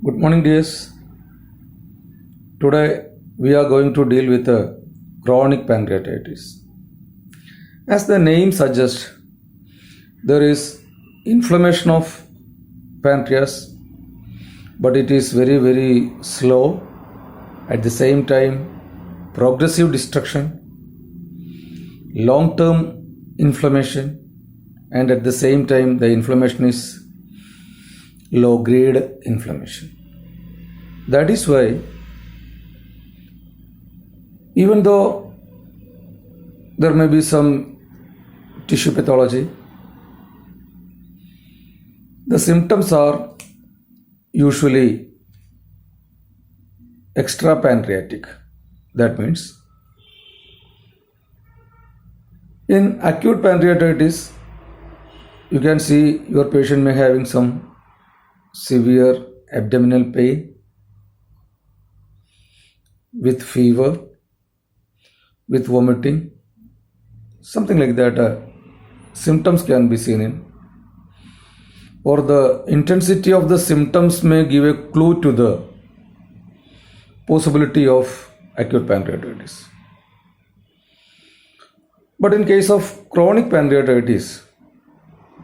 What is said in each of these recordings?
Good morning, dears. Today we are going to deal with chronic pancreatitis. As the name suggests, there is inflammation of pancreas, but it is very slow. At the same time, progressive destruction, long-term inflammation, and at the same time, the inflammation is low-grade inflammation. That is why, even though there may be some tissue pathology, the symptoms are usually extrapancreatic. That means, in acute pancreatitis, you can see your patient may having some severe abdominal pain with fever, with vomiting, something like that. Symptoms can be seen in, or the intensity of the symptoms may give a clue to the possibility of acute pancreatitis. But in case of chronic pancreatitis,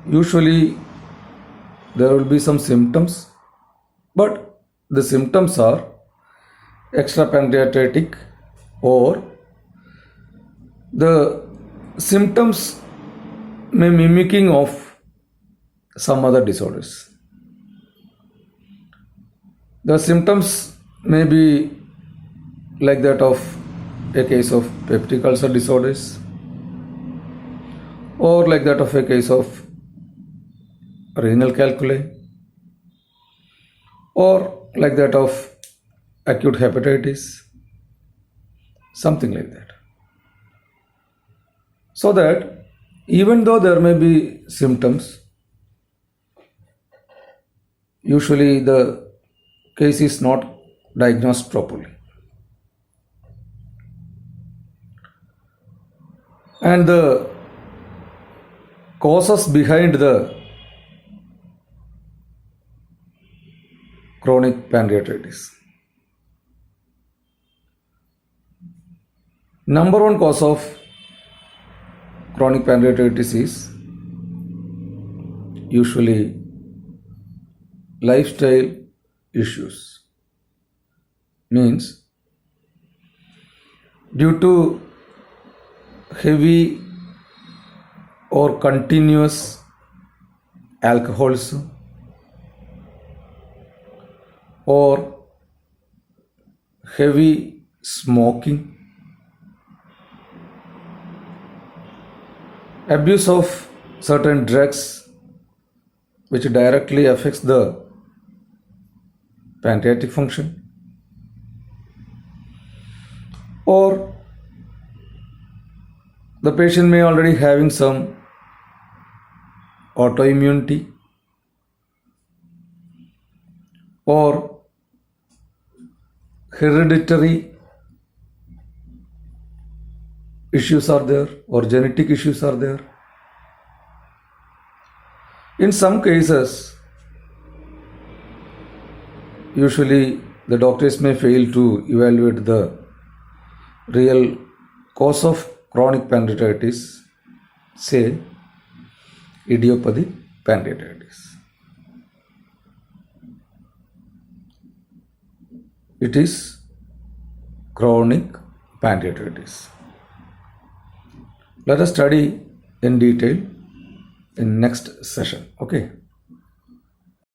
usually there will be some symptoms, but the symptoms are extrapancreatic, or the symptoms may mimicking of some other disorders. The symptoms may be like that of a case of peptic ulcer disorders, or like that of a case of renal calculi, or like that of acute hepatitis, something like that. So that even though there may be symptoms, usually the case is not diagnosed properly. And the causes behind the chronic pancreatitis. Number one cause of chronic pancreatitis is usually lifestyle issues. Means due to heavy or continuous alcoholism, or heavy smoking, abuse of certain drugs which directly affects the pancreatic function, or the patient may already having some autoimmunity, or hereditary issues are there, or genetic issues are there. In some cases, usually the doctors may fail to evaluate the real cause of chronic pancreatitis, say idiopathic pancreatitis. It is chronic pancreatitis. Let us study in detail in next session. Okay.